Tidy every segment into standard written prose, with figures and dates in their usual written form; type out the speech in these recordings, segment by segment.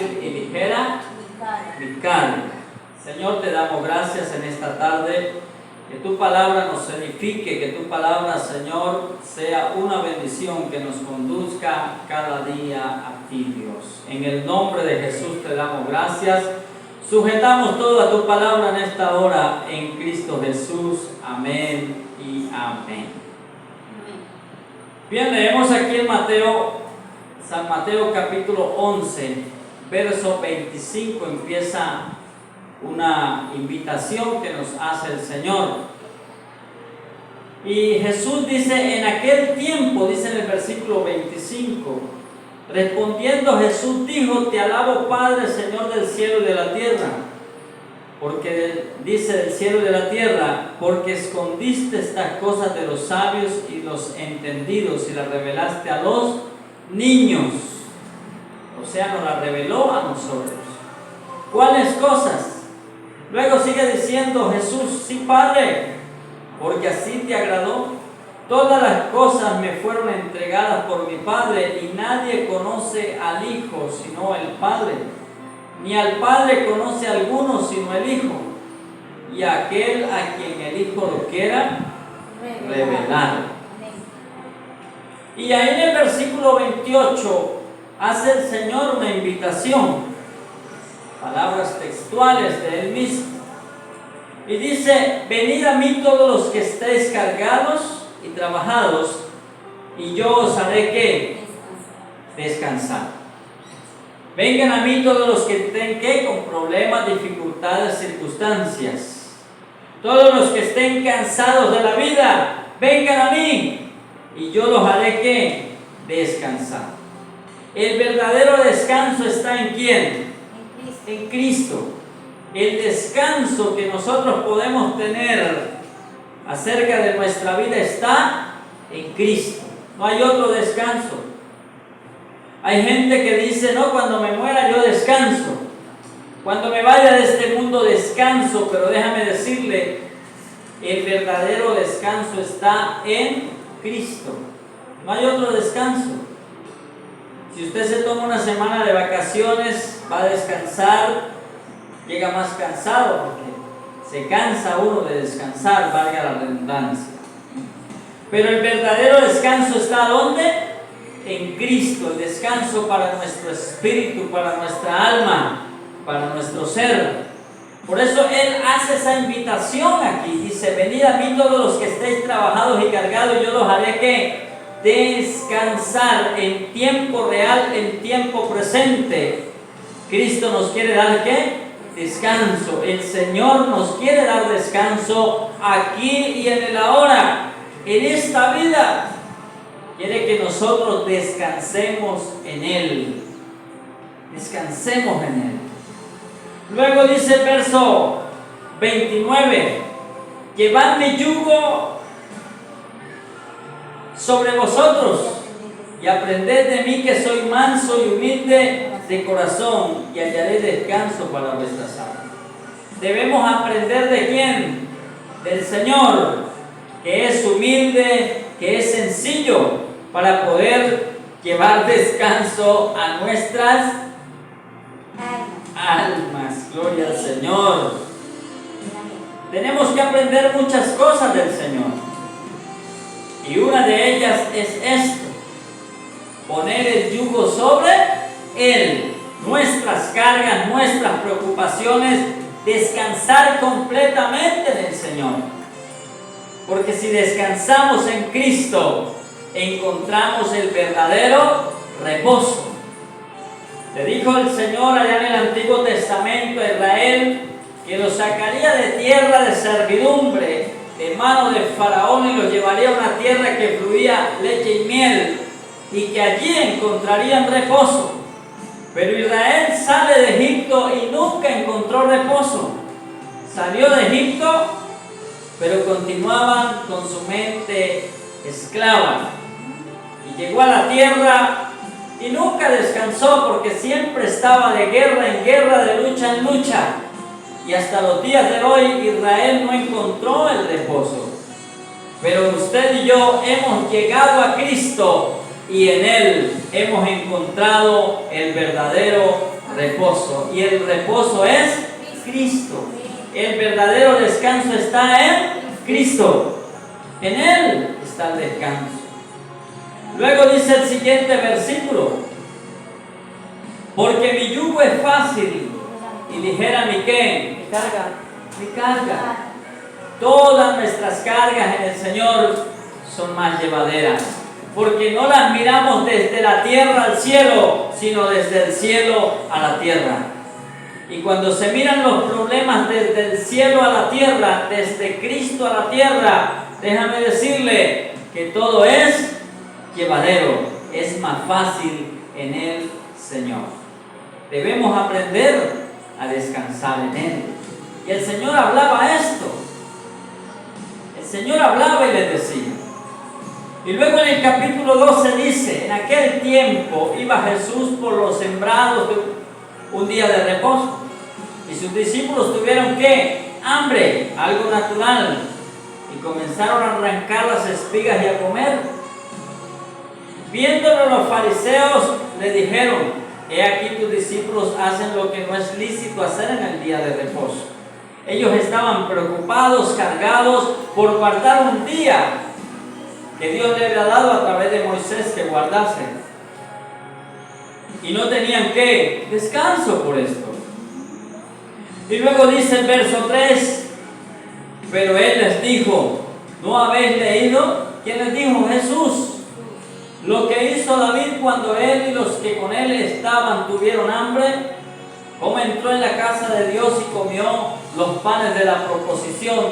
y ligera mi carga. Señor, te damos gracias en esta tarde, que tu palabra nos edifique, que tu palabra, Señor, sea una bendición que nos conduzca cada día a ti, Dios. En el nombre de Jesús te damos gracias. Sujetamos toda tu palabra en esta hora en Cristo Jesús. Amén y amén. Bien, leemos aquí en San Mateo capítulo 11, verso 25, empieza una invitación que nos hace el Señor. Y Jesús dice, en aquel tiempo, dice en el versículo 25, respondiendo Jesús dijo, te alabo Padre, Señor del cielo y de la tierra, porque dice del cielo y de la tierra, porque escondiste estas cosas de los sabios y los entendidos y las revelaste a los niños. O sea, nos las reveló a nosotros. ¿Cuáles cosas? Luego sigue diciendo Jesús, sí, Padre, porque así te agradó. Todas las cosas me fueron entregadas por mi Padre, y nadie conoce al Hijo sino el Padre, ni al Padre conoce a alguno sino el Hijo, y aquel a quien el Hijo lo quiera revelar. Y ahí en el versículo 28 hace el Señor una invitación, palabras textuales de Él mismo, y dice, venid a mí todos los que estéis cargados y trabajados, y yo os haré ¿qué? Descansar. Vengan a mí todos los que estén ¿qué? Con problemas, dificultades, circunstancias, todos los que estén cansados de la vida, vengan a mí, y yo los haré ¿qué? Descansar. El verdadero descanso está ¿en quién? En Cristo. El descanso que nosotros podemos tener acerca de nuestra vida está en Cristo. No hay otro descanso. Hay gente que dice, no, cuando me muera yo descanso. Cuando me vaya de este mundo descanso, pero déjame decirle, el verdadero descanso está en Cristo. No hay otro descanso. Si usted se toma una semana de vacaciones, va a descansar, llega más cansado porque se cansa uno de descansar, valga la redundancia. Pero el verdadero descanso está ¿dónde? En Cristo, el descanso para nuestro espíritu, para nuestra alma, para nuestro ser. Por eso Él hace esa invitación aquí, dice, venid a mí todos los que estéis trabajados y cargados, y yo los haré ¿qué? Descansar en tiempo real, en tiempo presente. Cristo nos quiere dar ¿qué? Descanso. El Señor nos quiere dar descanso aquí y en el ahora, en esta vida. Quiere que nosotros descansemos en Él. Descansemos en Él. Luego dice el verso 29, llevad mi yugo sobre vosotros y aprended de mí, que soy manso y humilde de corazón, y hallaré descanso para vuestras almas. Debemos aprender ¿de quién? Del Señor, que es humilde, que es sencillo, para poder llevar descanso a nuestras almas. Gloria al Señor. Tenemos que aprender muchas cosas del Señor. Y una de ellas es esto: poner el yugo sobre Él, nuestras cargas, nuestras preocupaciones, descansar completamente en el Señor. Porque si descansamos en Cristo, encontramos el verdadero reposo. Le dijo el Señor allá en el Antiguo Testamento a Israel que los sacaría de tierra de servidumbre, de mano de Faraón, y los llevaría a una tierra que fluía leche y miel, y que allí encontrarían reposo. Pero Israel sale de Egipto y nunca encontró reposo. Salió de Egipto, pero continuaban con su mente esclava. Y llegó a la tierra y nunca descansó, porque siempre estaba de guerra en guerra, de lucha en lucha. Y hasta los días de hoy Israel no encontró el reposo. Pero usted y yo hemos llegado a Cristo, y en Él hemos encontrado el verdadero reposo. Y el reposo es Cristo. El verdadero descanso está en Cristo. En Él está el descanso. Luego dice el siguiente versículo: porque mi yugo es fácil y ligera mi ¿qué? Mi carga. Mi carga. Todas nuestras cargas en el Señor son más llevaderas, porque no las miramos desde la tierra al cielo, sino desde el cielo a la tierra. Y cuando se miran los problemas desde el cielo a la tierra, desde Cristo a la tierra, déjame decirle que todo es llevadero, es más fácil en el Señor. Debemos aprender a descansar en Él. Y el Señor hablaba esto. El Señor hablaba y les decía. Y luego en el capítulo 12 dice: en aquel tiempo iba Jesús por los sembrados de un día de reposo. Y sus discípulos tuvieron ¿qué? Hambre, algo natural. Y comenzaron a arrancar las espigas y a comer. Viéndolo los fariseos le dijeron: he aquí tus discípulos hacen lo que no es lícito hacer en el día de reposo. Ellos estaban preocupados, cargados por guardar un día que Dios le había dado a través de Moisés que guardase. Y no tenían ¿qué? Descanso por esto. Y luego dice el verso 3: pero Él les dijo: ¿no habéis leído? ¿Quién les dijo? Jesús. Lo que hizo David cuando él y los que con él estaban tuvieron hambre, cómo entró en la casa de Dios y comió los panes de la proposición,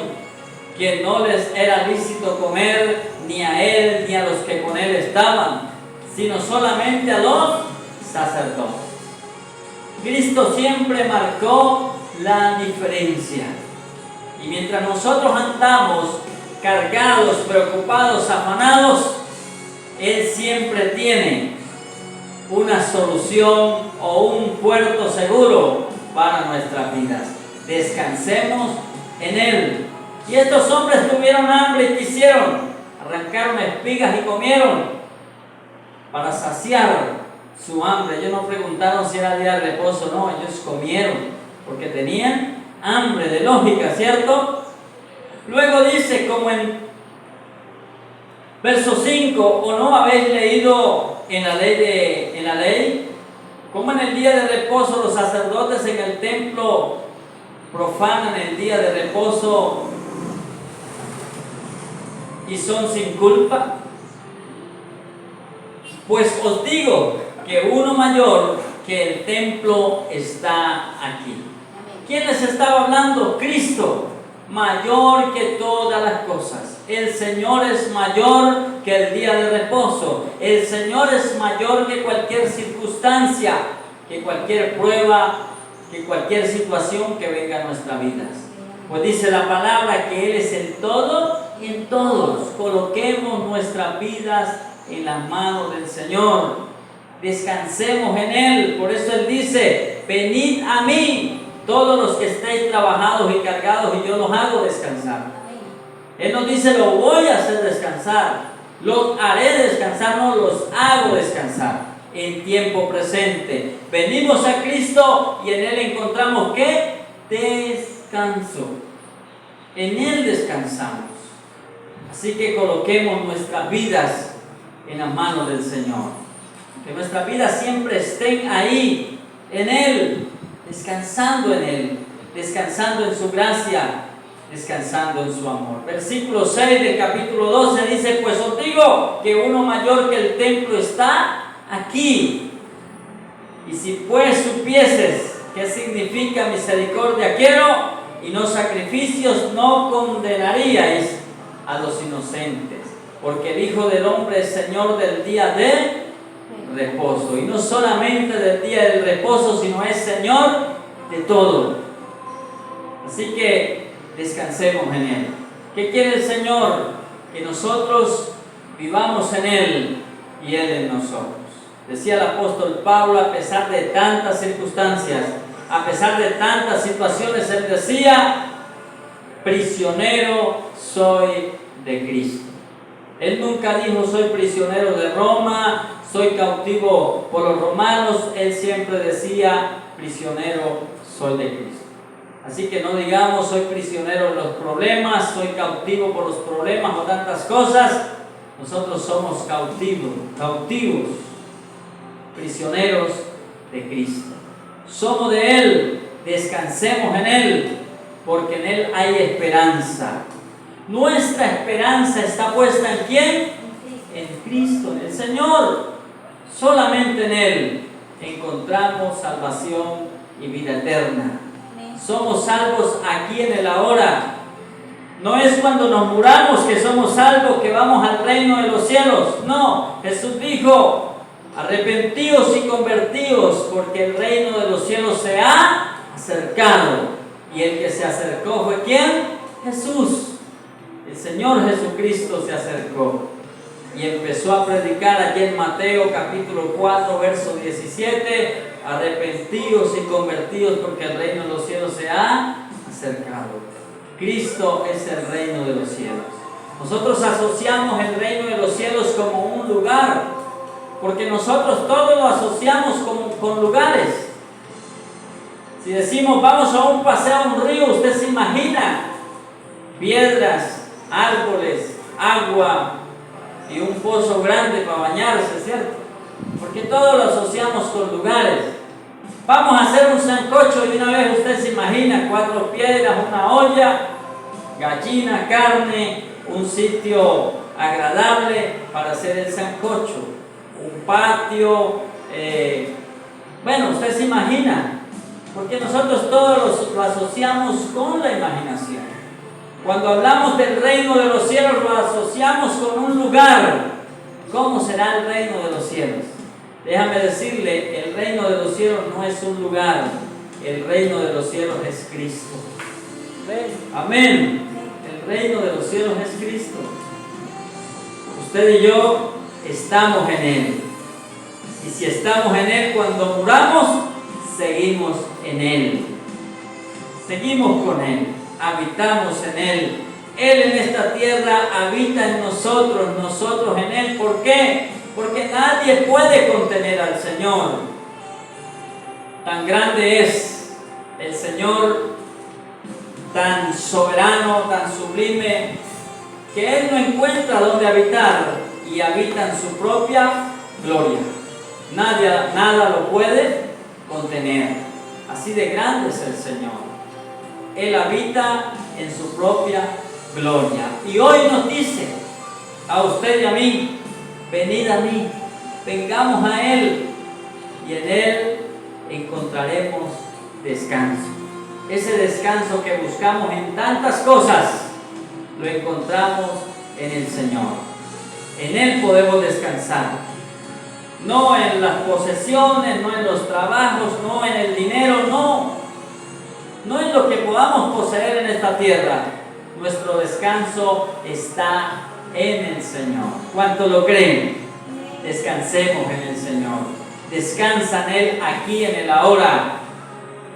que no les era lícito comer ni a él ni a los que con él estaban, sino solamente a los sacerdotes. Cristo siempre marcó la diferencia. Y mientras nosotros andamos cargados, preocupados, afanados, Él siempre tiene una solución o un puerto seguro para nuestras vidas. Descansemos en Él. Y estos hombres tuvieron hambre y quisieron, arrancaron espigas y comieron para saciar su hambre. Ellos no preguntaron si era día de reposo, no, ellos comieron porque tenían hambre, de lógica, ¿cierto? Luego dice, como en verso 5: ¿o no habéis leído en la ley, como en el día de reposo los sacerdotes en el templo profanan el día de reposo y son sin culpa? Pues os digo que uno mayor que el templo está aquí. ¿Quién les estaba hablando? Cristo, mayor que todas las cosas. El Señor es mayor que el día de reposo. El Señor es mayor que cualquier circunstancia, que cualquier prueba, que cualquier situación que venga a nuestras vidas. Pues dice la palabra que Él es el todo y en todos. Coloquemos nuestras vidas en las manos del Señor. Descansemos en Él. Por eso Él dice: venid a mí, todos los que estéis trabajados y cargados, y yo los hago descansar. Él nos dice: lo voy a hacer descansar, los haré descansar, no los hago descansar en tiempo presente. Venimos a Cristo y en Él encontramos ¿qué? Descanso. En Él descansamos. Así que coloquemos nuestras vidas en las manos del Señor. Que nuestras vidas siempre estén ahí, en Él, descansando en Él, descansando en su gracia, descansando en su amor. Versículo 6 del capítulo 12 dice: pues os digo que uno mayor que el templo está aquí. Y si pues supieses qué significa misericordia quiero y no sacrificios, no condenaríais a los inocentes, porque el Hijo del Hombre es Señor del día de reposo. Y no solamente del día del reposo, sino es Señor de todo. Así que descansemos en Él. ¿Qué quiere el Señor? Que nosotros vivamos en Él y Él en nosotros. Decía el apóstol Pablo: a pesar de tantas circunstancias, a pesar de tantas situaciones, él decía: prisionero soy de Cristo. Él nunca dijo: soy prisionero de Roma, soy cautivo por los romanos, él siempre decía, prisionero soy de Cristo. Así que no digamos, soy prisionero de los problemas, soy cautivo por los problemas o tantas cosas. Nosotros somos cautivos, prisioneros de Cristo. Somos de Él, descansemos en Él, porque en Él hay esperanza. Nuestra esperanza está puesta ¿en quién? En Cristo, en el Señor. Solamente en Él encontramos salvación y vida eterna. Somos salvos aquí en el ahora. No es cuando nos muramos que somos salvos, que vamos al reino de los cielos. No, Jesús dijo, arrepentíos y convertíos, porque el reino de los cielos se ha acercado. Y el que se acercó fue ¿quién? Jesús. El Señor Jesucristo se acercó y empezó a predicar allí en Mateo capítulo 4, verso 17, arrepentíos y convertíos porque el reino de los cielos se ha acercado. Cristo es el reino de los cielos. Nosotros asociamos el reino de los cielos como un lugar, porque nosotros todo lo asociamos con lugares. Si decimos vamos a un paseo a un río, usted se imagina piedras, árboles, agua y un pozo grande para bañarse, ¿cierto? Porque todo lo asociamos con lugares. Vamos a hacer un sancocho y una vez usted se imagina 4 piedras, una olla, gallina, carne, un sitio agradable para hacer el sancocho, un patio, bueno, usted se imagina, porque nosotros todos lo asociamos con la imaginación. Cuando hablamos del reino de los cielos lo asociamos con un lugar. ¿Cómo será el reino de los cielos? Déjame decirle, el reino de los cielos no es un lugar, el reino de los cielos es Cristo. Amén. El reino de los cielos es Cristo. Usted y yo estamos en Él. Y si estamos en Él, cuando muramos, seguimos en Él. Seguimos con Él. Habitamos en Él. Él en esta tierra habita en nosotros, nosotros en Él. ¿Por qué? Porque nadie puede contener al Señor. Tan grande es el Señor, tan soberano, tan sublime, que Él no encuentra dónde habitar y habita en su propia gloria. Nada lo puede contener. Así de grande es el Señor. Él habita en su propia gloria. Y hoy nos dice a usted y a mí, venid a mí, vengamos a Él, y en Él encontraremos descanso. Ese descanso que buscamos en tantas cosas, lo encontramos en el Señor. En Él podemos descansar. No en las posesiones, no en los trabajos, no en el dinero, no en lo que podamos poseer en esta tierra. Nuestro descanso está en el Señor. ¿Cuánto lo creen? Descansemos en el Señor. Descansa en Él aquí en el ahora.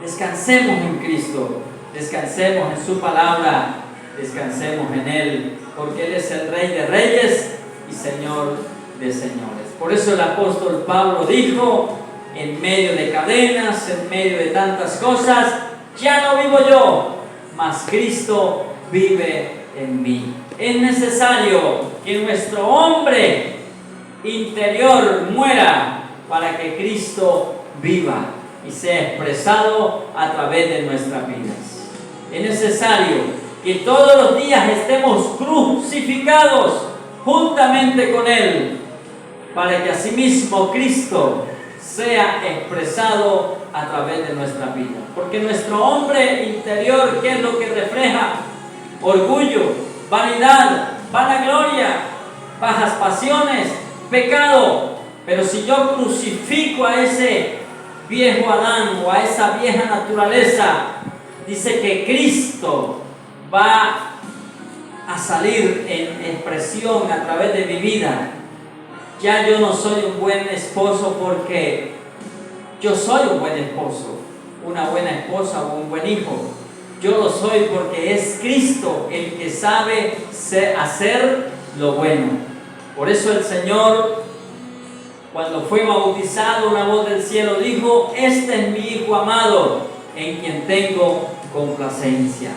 Descansemos en Cristo. Descansemos en su palabra. Descansemos en Él, porque Él es el Rey de Reyes y Señor de Señores. Por eso el apóstol Pablo dijo, en medio de cadenas, en medio de tantas cosas, ya no vivo yo, mas Cristo vive en mí. Es necesario que nuestro hombre interior muera para que Cristo viva y sea expresado a través de nuestras vidas. Es necesario que todos los días estemos crucificados juntamente con Él, para que asimismo Cristo sea expresado a través de nuestra vida. Porque nuestro hombre interior, ¿qué es lo que refleja? Orgullo, vanidad, vanagloria, bajas pasiones, pecado. Pero si yo crucifico a ese viejo Adán o a esa vieja naturaleza, dice que Cristo va a salir en expresión a través de mi vida. Ya yo no soy un buen esposo porque yo soy un buen esposo, una buena esposa o un buen hijo. Yo lo soy porque es Cristo el que sabe hacer lo bueno. Por eso el Señor cuando fue bautizado, una voz del cielo dijo: este es mi Hijo amado, en quien tengo complacencia.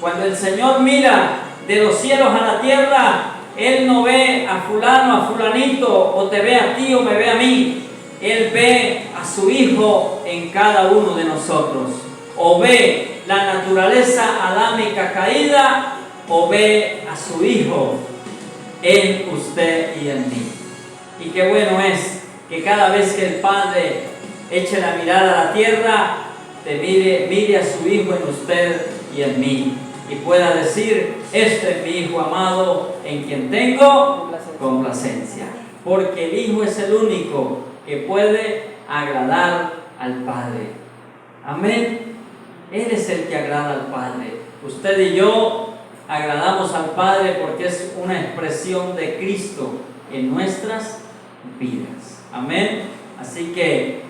Cuando el Señor mira de los cielos a la tierra, Él no ve a fulano, a fulanito, o te ve a ti o me ve a mí. Él ve a su Hijo en cada uno de nosotros. O ve la naturaleza adámica caída, o ve a su Hijo en usted y en mí. Y qué bueno es que cada vez que el Padre eche la mirada a la tierra, mire a su Hijo en usted y en mí, y pueda decir: este es mi Hijo amado, en quien tengo complacencia. Porque el Hijo es el único que puede agradar al Padre. Amén. Él es el que agrada al Padre. Usted y yo agradamos al Padre porque es una expresión de Cristo en nuestras vidas. Amén. Así que,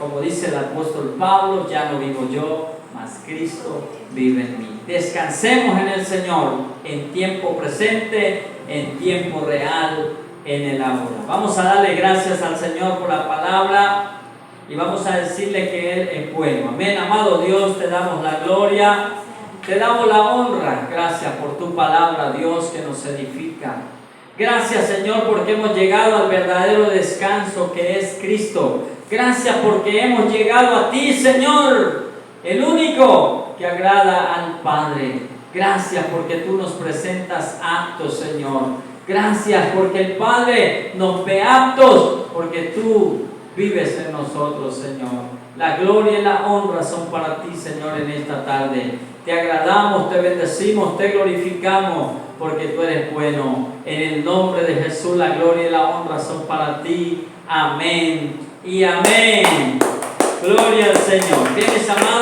como dice el apóstol Pablo, ya no vivo yo, mas Cristo vive en mí. Descansemos en el Señor, en tiempo presente, en tiempo real, en el ahora. Vamos a darle gracias al Señor por la palabra y vamos a decirle que Él es bueno. Amén. Amado Dios, te damos la gloria, te damos la honra. Gracias por tu palabra, Dios, que nos edifica. Gracias, Señor, porque hemos llegado al verdadero descanso que es Cristo. Gracias porque hemos llegado a ti, Señor, el único que agrada al Padre. Gracias porque tú nos presentas aptos, Señor. Gracias porque el Padre nos ve aptos, porque tú vives en nosotros, Señor. La gloria y la honra son para ti, Señor, en esta tarde. Te agradamos, te bendecimos, te glorificamos, porque tú eres bueno. En el nombre de Jesús, la gloria y la honra son para ti. Amén y amén. Gloria al Señor. ¿Tienes, amado?